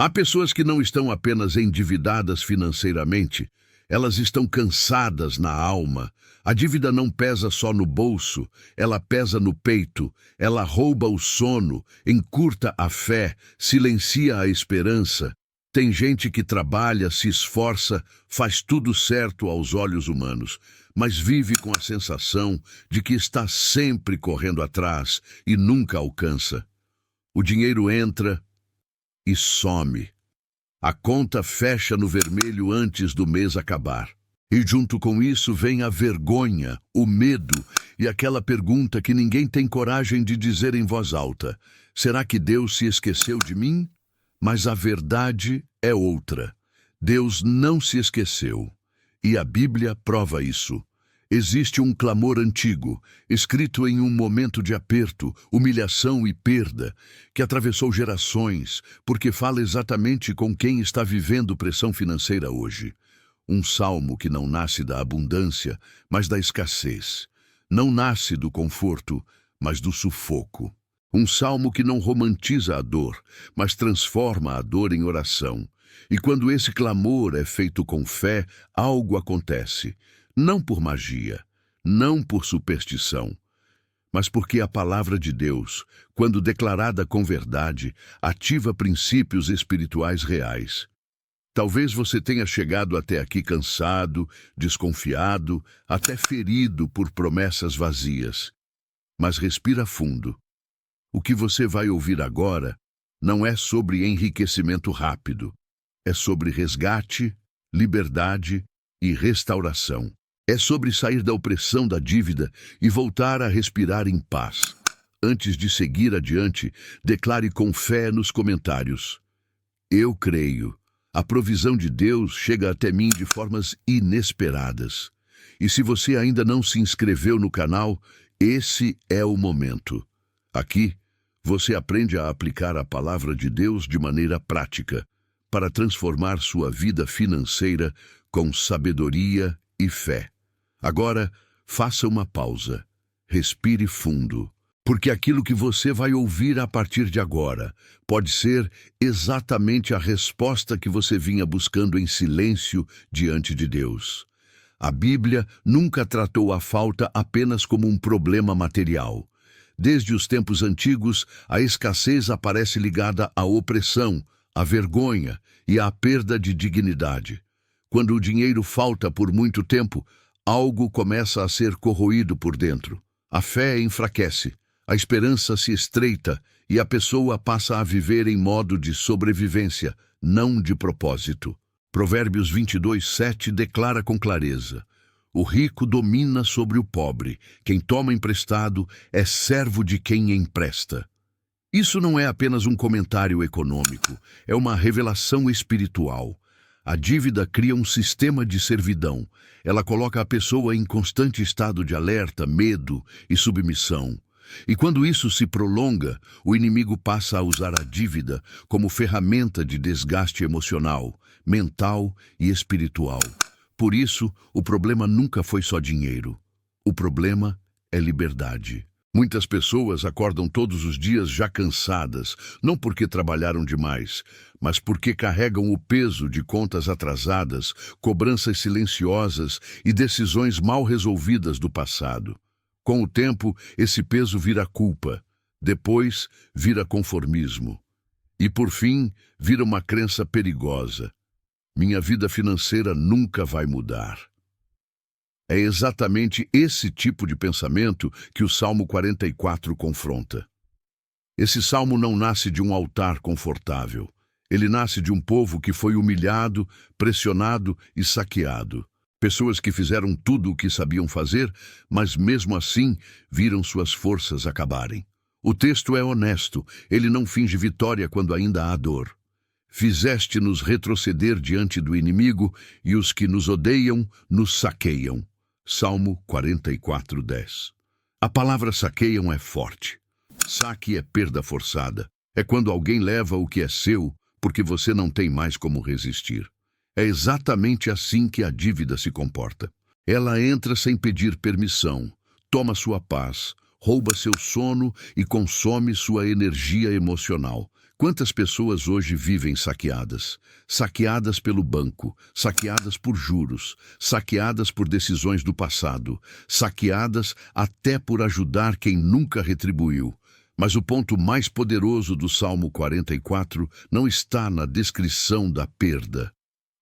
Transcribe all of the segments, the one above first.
Há pessoas que não estão apenas endividadas financeiramente, elas estão cansadas na alma. A dívida não pesa só no bolso, ela pesa no peito, ela rouba o sono, encurta a fé, silencia a esperança. Tem gente que trabalha, se esforça, faz tudo certo aos olhos humanos, mas vive com a sensação de que está sempre correndo atrás e nunca alcança. O dinheiro entra e some. A conta fecha no vermelho antes do mês acabar. E junto com isso vem a vergonha, o medo e aquela pergunta que ninguém tem coragem de dizer em voz alta: será que Deus se esqueceu de mim? Mas a verdade é outra. Deus não se esqueceu. E a Bíblia prova isso. Existe um clamor antigo, escrito em um momento de aperto, humilhação e perda, que atravessou gerações, porque fala exatamente com quem está vivendo pressão financeira hoje. Um salmo que não nasce da abundância, mas da escassez. Não nasce do conforto, mas do sufoco. Um salmo que não romantiza a dor, mas transforma a dor em oração. E quando esse clamor é feito com fé, algo acontece. Não por magia, não por superstição, mas porque a palavra de Deus, quando declarada com verdade, ativa princípios espirituais reais. Talvez você tenha chegado até aqui cansado, desconfiado, até ferido por promessas vazias. Mas respira fundo. O que você vai ouvir agora não é sobre enriquecimento rápido. É sobre resgate, liberdade e restauração. É sobre sair da opressão da dívida e voltar a respirar em paz. Antes de seguir adiante, declare com fé nos comentários: eu creio. A provisão de Deus chega até mim de formas inesperadas. E se você ainda não se inscreveu no canal, esse é o momento. Aqui, você aprende a aplicar a palavra de Deus de maneira prática, para transformar sua vida financeira com sabedoria e fé. Agora, faça uma pausa. Respire fundo. Porque aquilo que você vai ouvir a partir de agora pode ser exatamente a resposta que você vinha buscando em silêncio diante de Deus. A Bíblia nunca tratou a falta apenas como um problema material. Desde os tempos antigos, a escassez aparece ligada à opressão, à vergonha e à perda de dignidade. Quando o dinheiro falta por muito tempo, algo começa a ser corroído por dentro. A fé enfraquece. A esperança se estreita e a pessoa passa a viver em modo de sobrevivência, não de propósito. Provérbios 22:7 declara com clareza: o rico domina sobre o pobre, quem toma emprestado é servo de quem empresta. Isso não é apenas um comentário econômico, é uma revelação espiritual. A dívida cria um sistema de servidão. Ela coloca a pessoa em constante estado de alerta, medo e submissão. E quando isso se prolonga, o inimigo passa a usar a dívida como ferramenta de desgaste emocional, mental e espiritual. Por isso, o problema nunca foi só dinheiro. O problema é liberdade. Muitas pessoas acordam todos os dias já cansadas, não porque trabalharam demais, mas porque carregam o peso de contas atrasadas, cobranças silenciosas e decisões mal resolvidas do passado. Com o tempo, esse peso vira culpa, depois vira conformismo e, por fim, vira uma crença perigosa. Minha vida financeira nunca vai mudar. É exatamente esse tipo de pensamento que o Salmo 44 confronta. Esse salmo não nasce de um altar confortável. Ele nasce de um povo que foi humilhado, pressionado e saqueado. Pessoas que fizeram tudo o que sabiam fazer, mas mesmo assim viram suas forças acabarem. O texto é honesto, ele não finge vitória quando ainda há dor. Fizeste-nos retroceder diante do inimigo e os que nos odeiam nos saqueiam. Salmo 44:10. A palavra saqueiam é forte. Saque é perda forçada. É quando alguém leva o que é seu porque você não tem mais como resistir. É exatamente assim que a dívida se comporta. Ela entra sem pedir permissão, toma sua paz, rouba seu sono e consome sua energia emocional. Quantas pessoas hoje vivem saqueadas? Saqueadas pelo banco, saqueadas por juros, saqueadas por decisões do passado, saqueadas até por ajudar quem nunca retribuiu. Mas o ponto mais poderoso do Salmo 44 não está na descrição da perda.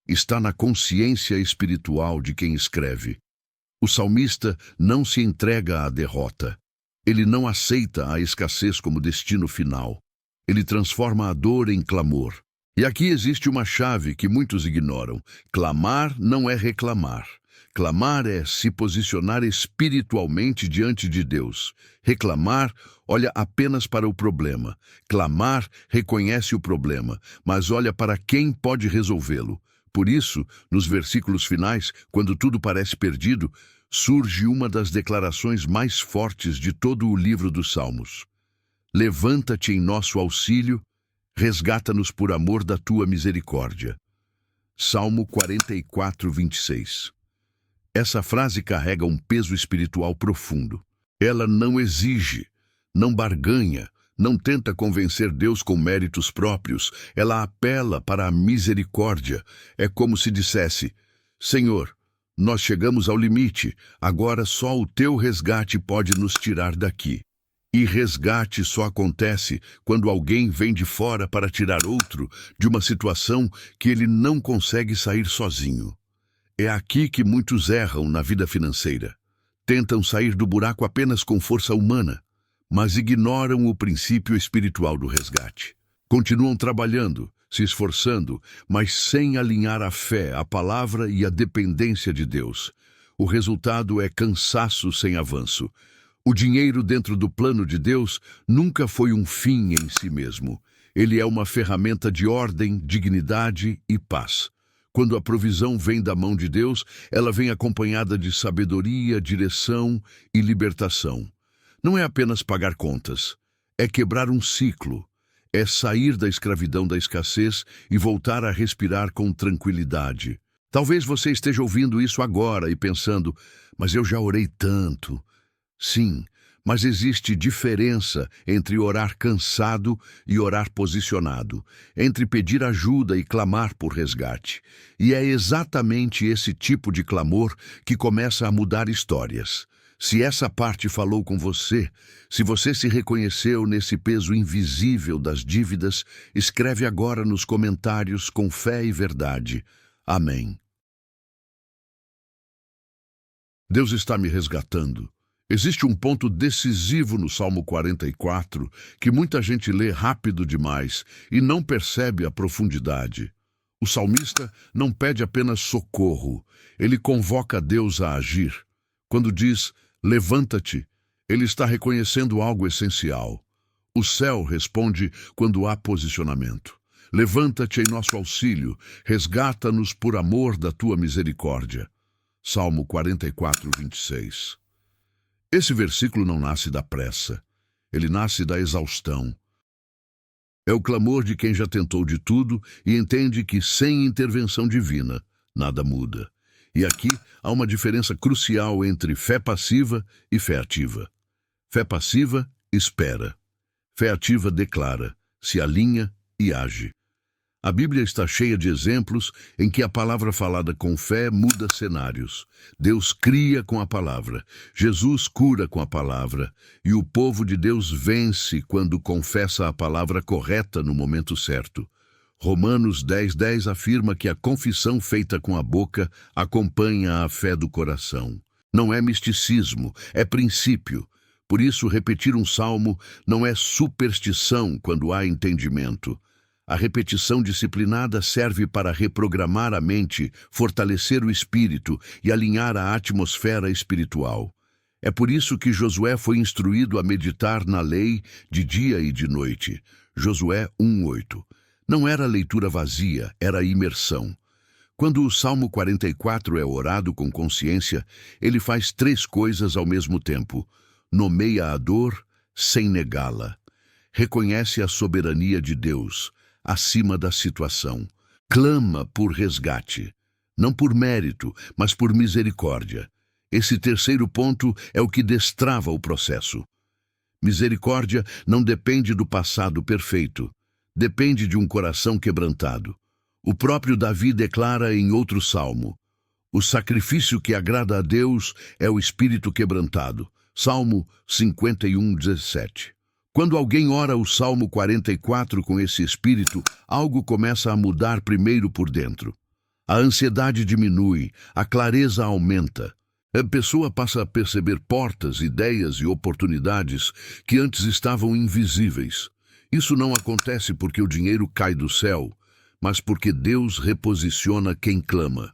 Está na consciência espiritual de quem escreve. O salmista não se entrega à derrota. Ele não aceita a escassez como destino final. Ele transforma a dor em clamor. E aqui existe uma chave que muitos ignoram. Clamar não é reclamar. Clamar é se posicionar espiritualmente diante de Deus. Reclamar olha apenas para o problema. Clamar reconhece o problema, mas olha para quem pode resolvê-lo. Por isso, nos versículos finais, quando tudo parece perdido, surge uma das declarações mais fortes de todo o livro dos Salmos. Levanta-te em nosso auxílio, resgata-nos por amor da tua misericórdia. Salmo 44, 26. Essa frase carrega um peso espiritual profundo. Ela não exige, não barganha, não tenta convencer Deus com méritos próprios. Ela apela para a misericórdia. É como se dissesse: Senhor, nós chegamos ao limite, agora só o teu resgate pode nos tirar daqui. E resgate só acontece quando alguém vem de fora para tirar outro de uma situação que ele não consegue sair sozinho. É aqui que muitos erram na vida financeira. Tentam sair do buraco apenas com força humana, mas ignoram o princípio espiritual do resgate. Continuam trabalhando, se esforçando, mas sem alinhar a fé, a palavra e a dependência de Deus. O resultado é cansaço sem avanço. O dinheiro dentro do plano de Deus nunca foi um fim em si mesmo. Ele é uma ferramenta de ordem, dignidade e paz. Quando a provisão vem da mão de Deus, ela vem acompanhada de sabedoria, direção e libertação. Não é apenas pagar contas, é quebrar um ciclo, é sair da escravidão da escassez e voltar a respirar com tranquilidade. Talvez você esteja ouvindo isso agora e pensando, mas eu já orei tanto. Sim, mas existe diferença entre orar cansado e orar posicionado, entre pedir ajuda e clamar por resgate. E é exatamente esse tipo de clamor que começa a mudar histórias. Se essa parte falou com você, se você se reconheceu nesse peso invisível das dívidas, escreve agora nos comentários com fé e verdade. Amém. Deus está me resgatando. Existe um ponto decisivo no Salmo 44 que muita gente lê rápido demais e não percebe a profundidade. O salmista não pede apenas socorro, ele convoca Deus a agir. Quando diz, levanta-te, ele está reconhecendo algo essencial. O céu responde quando há posicionamento. Levanta-te em nosso auxílio, resgata-nos por amor da tua misericórdia. Salmo 44, 26. Esse versículo não nasce da pressa, ele nasce da exaustão. É o clamor de quem já tentou de tudo e entende que sem intervenção divina, nada muda. E aqui há uma diferença crucial entre fé passiva e fé ativa. Fé passiva espera. Fé ativa declara, se alinha e age. A Bíblia está cheia de exemplos em que a palavra falada com fé muda cenários. Deus cria com a palavra, Jesus cura com a palavra, e o povo de Deus vence quando confessa a palavra correta no momento certo. Romanos 10:10 afirma que a confissão feita com a boca acompanha a fé do coração. Não é misticismo, é princípio. Por isso, repetir um salmo não é superstição quando há entendimento. A repetição disciplinada serve para reprogramar a mente, fortalecer o espírito e alinhar a atmosfera espiritual. É por isso que Josué foi instruído a meditar na lei de dia e de noite. Josué 1:8. Não era leitura vazia, era imersão. Quando o Salmo 44 é orado com consciência, ele faz três coisas ao mesmo tempo. Nomeia a dor sem negá-la. Reconhece a soberania de Deus acima da situação. Clama por resgate, não por mérito, mas por misericórdia. Esse terceiro ponto é o que destrava o processo. Misericórdia não depende do passado perfeito, depende de um coração quebrantado. O próprio Davi declara em outro salmo: o sacrifício que agrada a Deus é o espírito quebrantado. Salmo 51:17. Quando alguém ora o Salmo 44 com esse espírito, algo começa a mudar primeiro por dentro. A ansiedade diminui, a clareza aumenta. A pessoa passa a perceber portas, ideias e oportunidades que antes estavam invisíveis. Isso não acontece porque o dinheiro cai do céu, mas porque Deus reposiciona quem clama.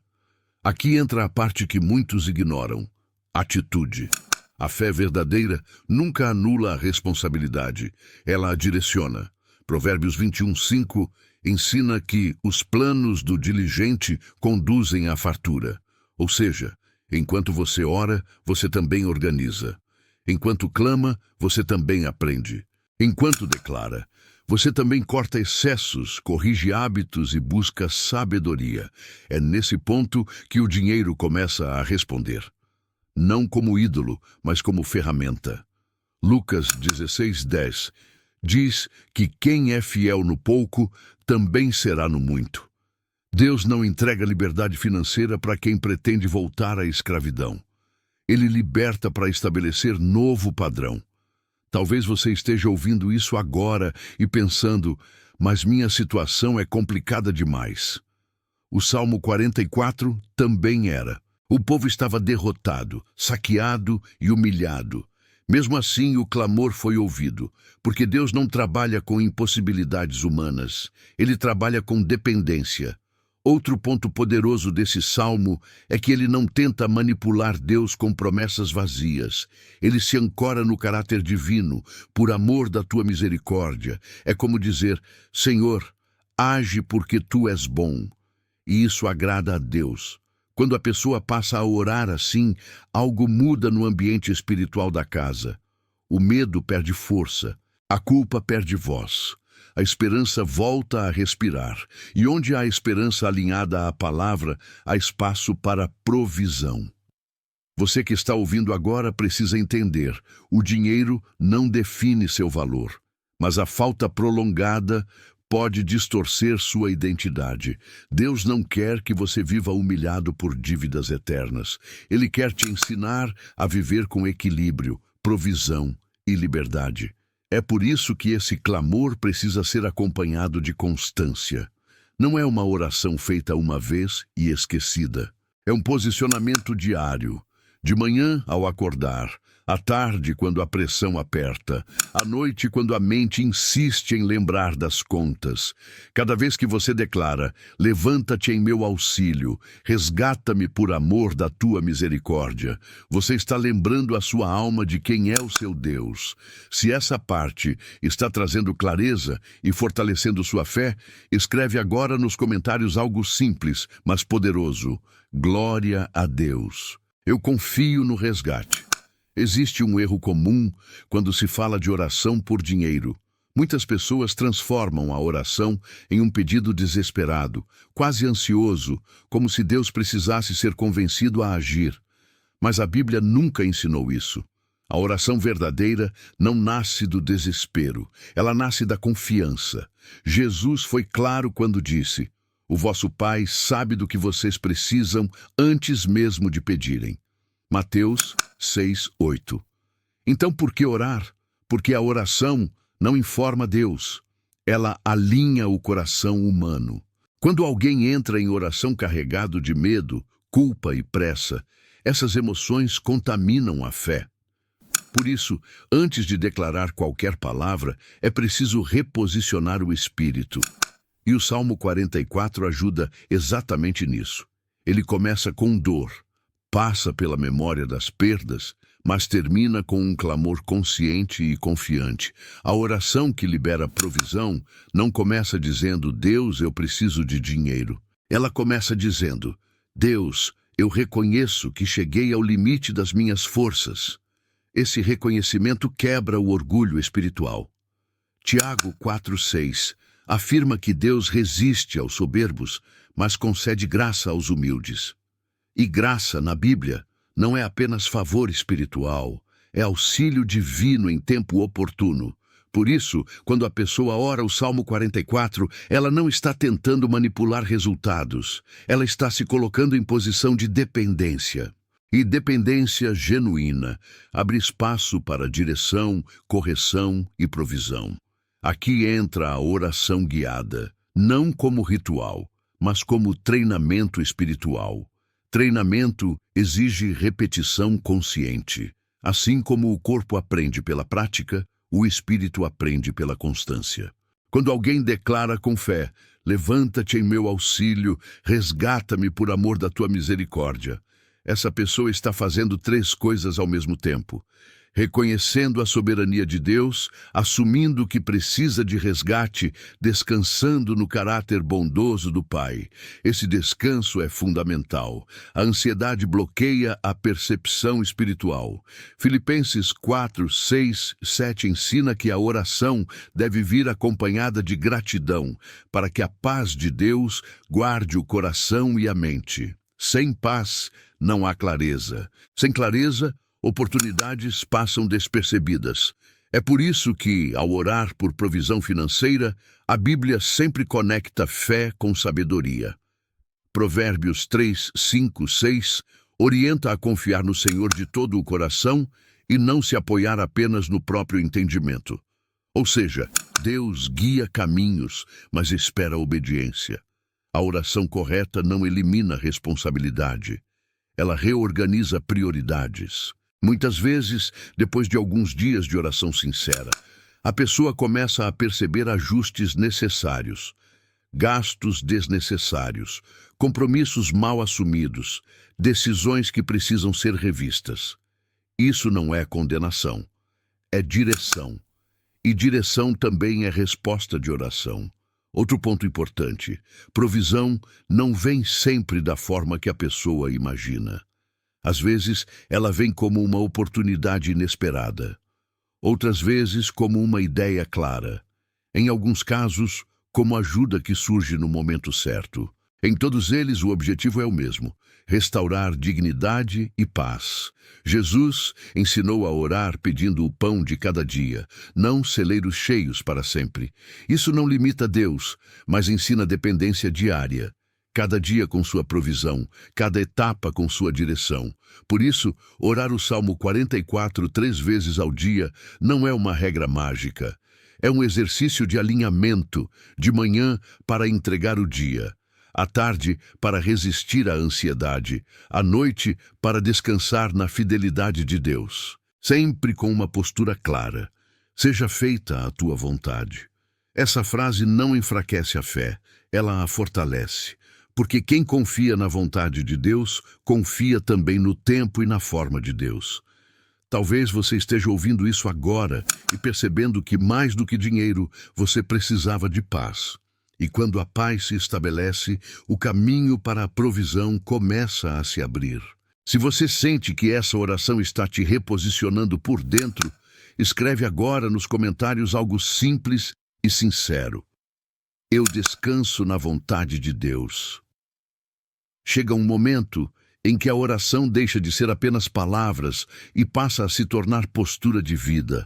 Aqui entra a parte que muitos ignoram: atitude. A fé verdadeira nunca anula a responsabilidade, ela a direciona. Provérbios 21:5 ensina que os planos do diligente conduzem à fartura. Ou seja, enquanto você ora, você também organiza. Enquanto clama, você também aprende. Enquanto declara, você também corta excessos, corrige hábitos e busca sabedoria. É nesse ponto que o dinheiro começa a responder. Não como ídolo, mas como ferramenta. Lucas 16:10 diz que quem é fiel no pouco também será no muito. Deus não entrega liberdade financeira para quem pretende voltar à escravidão. Ele liberta para estabelecer novo padrão. Talvez você esteja ouvindo isso agora e pensando: mas minha situação é complicada demais. O Salmo 44 também era. O povo estava derrotado, saqueado e humilhado. Mesmo assim, o clamor foi ouvido, porque Deus não trabalha com impossibilidades humanas. Ele trabalha com dependência. Outro ponto poderoso desse salmo é que ele não tenta manipular Deus com promessas vazias. Ele se ancora no caráter divino, por amor da tua misericórdia. É como dizer: Senhor, age porque tu és bom. E isso agrada a Deus. Quando a pessoa passa a orar assim, algo muda no ambiente espiritual da casa. O medo perde força, a culpa perde voz. A esperança volta a respirar, e onde há esperança alinhada à palavra, há espaço para provisão. Você que está ouvindo agora precisa entender: o dinheiro não define seu valor, mas a falta prolongada pode distorcer sua identidade. Deus não quer que você viva humilhado por dívidas eternas. Ele quer te ensinar a viver com equilíbrio, provisão e liberdade. É por isso que esse clamor precisa ser acompanhado de constância. Não é uma oração feita uma vez e esquecida. É um posicionamento diário. De manhã, ao acordar. À tarde, quando a pressão aperta. À noite, quando a mente insiste em lembrar das contas. Cada vez que você declara: levanta-te em meu auxílio, resgata-me por amor da tua misericórdia, você está lembrando a sua alma de quem é o seu Deus. Se essa parte está trazendo clareza e fortalecendo sua fé, escreve agora nos comentários algo simples, mas poderoso: glória a Deus. Eu confio no resgate. Existe um erro comum quando se fala de oração por dinheiro. Muitas pessoas transformam a oração em um pedido desesperado, quase ansioso, como se Deus precisasse ser convencido a agir. Mas a Bíblia nunca ensinou isso. A oração verdadeira não nasce do desespero, ela nasce da confiança. Jesus foi claro quando disse: o vosso Pai sabe do que vocês precisam antes mesmo de pedirem. Mateus 6:8. Então por que orar? Porque a oração não informa Deus. Ela alinha o coração humano. Quando alguém entra em oração carregado de medo, culpa e pressa, essas emoções contaminam a fé. Por isso, antes de declarar qualquer palavra, é preciso reposicionar o espírito. E o Salmo 44 ajuda exatamente nisso. Ele começa com dor, passa pela memória das perdas, mas termina com um clamor consciente e confiante. A oração que libera provisão não começa dizendo: Deus, eu preciso de dinheiro. Ela começa dizendo: Deus, eu reconheço que cheguei ao limite das minhas forças. Esse reconhecimento quebra o orgulho espiritual. Tiago 4:6 afirma que Deus resiste aos soberbos, mas concede graça aos humildes. E graça, na Bíblia, não é apenas favor espiritual, é auxílio divino em tempo oportuno. Por isso, quando a pessoa ora o Salmo 44, ela não está tentando manipular resultados. Ela está se colocando em posição de dependência. E dependência genuína abre espaço para direção, correção e provisão. Aqui entra a oração guiada, não como ritual, mas como treinamento espiritual. Treinamento exige repetição consciente. Assim como o corpo aprende pela prática, o espírito aprende pela constância. Quando alguém declara com fé, levanta-te em meu auxílio, resgata-me por amor da tua misericórdia, essa pessoa está fazendo 3 coisas ao mesmo tempo: reconhecendo a soberania de Deus, assumindo que precisa de resgate, descansando no caráter bondoso do Pai. Esse descanso é fundamental. A ansiedade bloqueia a percepção espiritual. Filipenses 4, 6, 7 ensina que a oração deve vir acompanhada de gratidão, para que a paz de Deus guarde o coração e a mente. Sem paz, não há clareza. Sem clareza, oportunidades passam despercebidas. É por isso que, ao orar por provisão financeira, a Bíblia sempre conecta fé com sabedoria. Provérbios 3, 5, 6 orienta a confiar no Senhor de todo o coração e não se apoiar apenas no próprio entendimento. Ou seja, Deus guia caminhos, mas espera obediência. A oração correta não elimina responsabilidade. Ela reorganiza prioridades. Muitas vezes, depois de alguns dias de oração sincera, a pessoa começa a perceber ajustes necessários, gastos desnecessários, compromissos mal assumidos, decisões que precisam ser revistas. Isso não é condenação, é direção. E direção também é resposta de oração. Outro ponto importante: provisão não vem sempre da forma que a pessoa imagina. Às vezes, ela vem como uma oportunidade inesperada. Outras vezes, como uma ideia clara. Em alguns casos, como ajuda que surge no momento certo. Em todos eles, o objetivo é o mesmo: restaurar dignidade e paz. Jesus ensinou a orar pedindo o pão de cada dia, não celeiros cheios para sempre. Isso não limita Deus, mas ensina dependência diária. Cada dia com sua provisão, cada etapa com sua direção. Por isso, orar o Salmo 44 3 vezes ao dia não é uma regra mágica. É um exercício de alinhamento, de manhã para entregar o dia, à tarde para resistir à ansiedade, à noite para descansar na fidelidade de Deus. Sempre com uma postura clara: seja feita a tua vontade. Essa frase não enfraquece a fé, ela a fortalece. Porque quem confia na vontade de Deus, confia também no tempo e na forma de Deus. Talvez você esteja ouvindo isso agora e percebendo que, mais do que dinheiro, você precisava de paz. E quando a paz se estabelece, o caminho para a provisão começa a se abrir. Se você sente que essa oração está te reposicionando por dentro, escreve agora nos comentários algo simples e sincero: eu descanso na vontade de Deus. Chega um momento em que a oração deixa de ser apenas palavras e passa a se tornar postura de vida.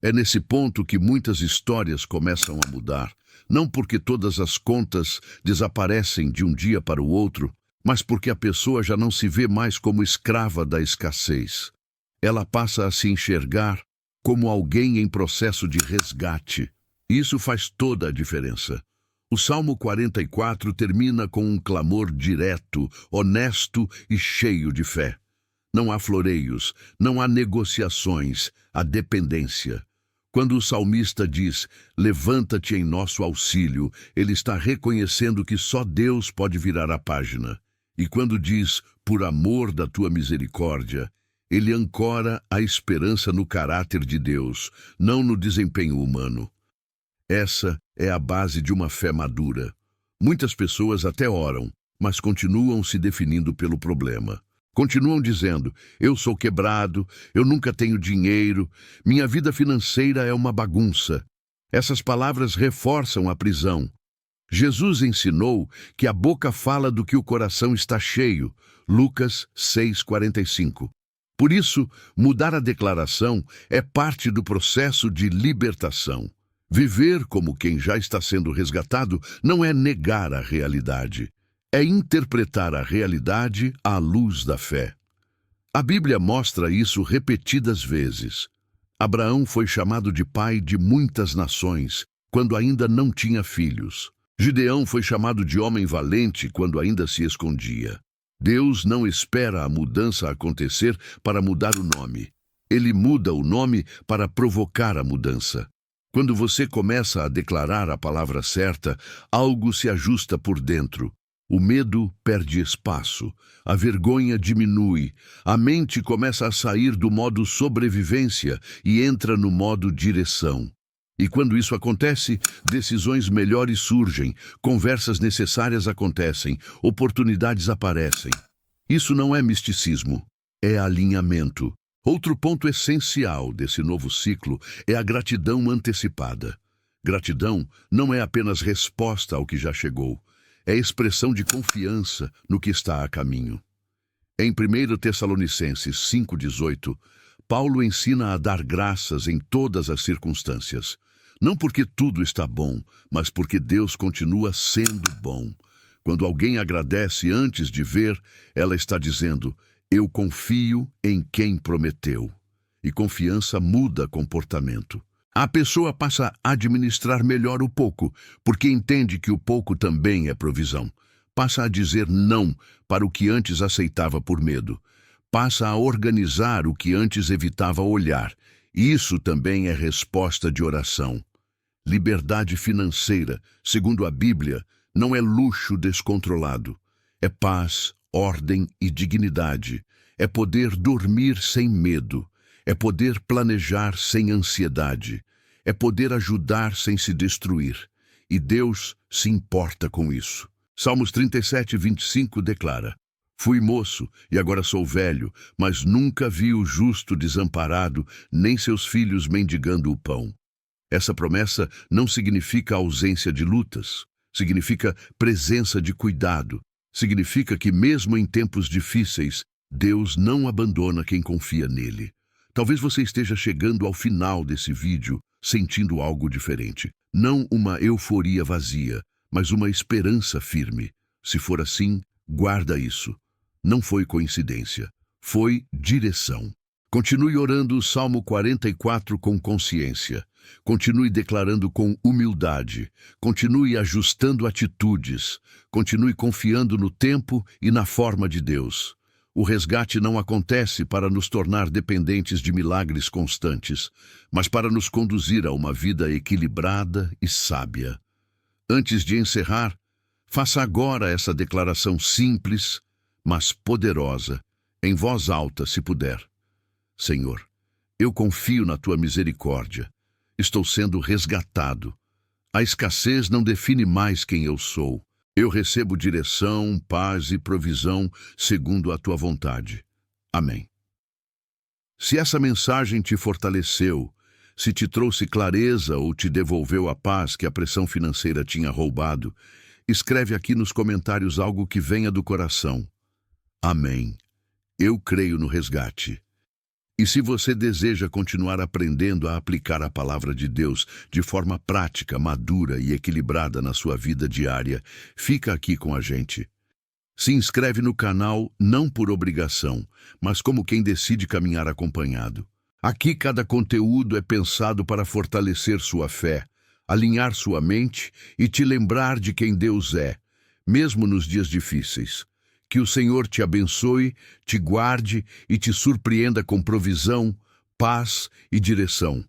É nesse ponto que muitas histórias começam a mudar, não porque todas as contas desaparecem de um dia para o outro, mas porque a pessoa já não se vê mais como escrava da escassez. Ela passa a se enxergar como alguém em processo de resgate. Isso faz toda a diferença. O Salmo 44 termina com um clamor direto, honesto e cheio de fé. Não há floreios, não há negociações, há dependência. Quando o salmista diz, levanta-te em nosso auxílio, ele está reconhecendo que só Deus pode virar a página. E quando diz, por amor da tua misericórdia, ele ancora a esperança no caráter de Deus, não no desempenho humano. Essa é a base de uma fé madura. Muitas pessoas até oram, mas continuam se definindo pelo problema. Continuam dizendo, eu sou quebrado, eu nunca tenho dinheiro, minha vida financeira é uma bagunça. Essas palavras reforçam a prisão. Jesus ensinou que a boca fala do que o coração está cheio. Lucas 6:45. Por isso, mudar a declaração é parte do processo de libertação. Viver como quem já está sendo resgatado não é negar a realidade, é interpretar a realidade à luz da fé. A Bíblia mostra isso repetidas vezes. Abraão foi chamado de pai de muitas nações, quando ainda não tinha filhos. Gideão foi chamado de homem valente quando ainda se escondia. Deus não espera a mudança acontecer para mudar o nome. Ele muda o nome para provocar a mudança. Quando você começa a declarar a palavra certa, algo se ajusta por dentro. O medo perde espaço, a vergonha diminui, a mente começa a sair do modo sobrevivência e entra no modo direção. E quando isso acontece, decisões melhores surgem, conversas necessárias acontecem, oportunidades aparecem. Isso não é misticismo, é alinhamento. Outro ponto essencial desse novo ciclo é a gratidão antecipada. Gratidão não é apenas resposta ao que já chegou, é expressão de confiança no que está a caminho. Em 1 Tessalonicenses 5,18, Paulo ensina a dar graças em todas as circunstâncias. Não porque tudo está bom, mas porque Deus continua sendo bom. Quando alguém agradece antes de ver, ela está dizendo: eu confio em quem prometeu. E confiança muda comportamento. A pessoa passa a administrar melhor o pouco, porque entende que o pouco também é provisão. Passa a dizer não para o que antes aceitava por medo. Passa a organizar o que antes evitava olhar. Isso também é resposta de oração. Liberdade financeira, segundo a Bíblia, não é luxo descontrolado. É paz, ordem e dignidade. É poder dormir sem medo. É poder planejar sem ansiedade. É poder ajudar sem se destruir. E Deus se importa com isso. Salmos 37:25 declara: fui moço e agora sou velho, mas nunca vi o justo desamparado, nem seus filhos mendigando o pão. Essa promessa não significa ausência de lutas, significa presença de cuidado, significa que mesmo em tempos difíceis, Deus não abandona quem confia nele. Talvez você esteja chegando ao final desse vídeo sentindo algo diferente. Não uma euforia vazia, mas uma esperança firme. Se for assim, guarda isso. Não foi coincidência, foi direção. Continue orando o Salmo 44 com consciência. Continue declarando com humildade. Continue ajustando atitudes. Continue confiando no tempo e na forma de Deus. O resgate não acontece para nos tornar dependentes de milagres constantes, mas para nos conduzir a uma vida equilibrada e sábia. Antes de encerrar, faça agora essa declaração simples, mas poderosa, em voz alta, se puder. Senhor, eu confio na tua misericórdia. Estou sendo resgatado. A escassez não define mais quem eu sou. Eu recebo direção, paz e provisão segundo a tua vontade. Amém. Se essa mensagem te fortaleceu, se te trouxe clareza ou te devolveu a paz que a pressão financeira tinha roubado, escreve aqui nos comentários algo que venha do coração. Amém. Eu creio no resgate. E se você deseja continuar aprendendo a aplicar a palavra de Deus de forma prática, madura e equilibrada na sua vida diária, fica aqui com a gente. Se inscreve no canal não por obrigação, mas como quem decide caminhar acompanhado. Aqui cada conteúdo é pensado para fortalecer sua fé, alinhar sua mente e te lembrar de quem Deus é, mesmo nos dias difíceis. Que o Senhor te abençoe, te guarde e te surpreenda com provisão, paz e direção.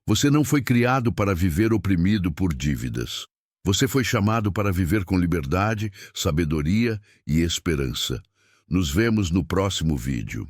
Você não foi criado para viver oprimido por dívidas. Você foi chamado para viver com liberdade, sabedoria e esperança. Nos vemos no próximo vídeo.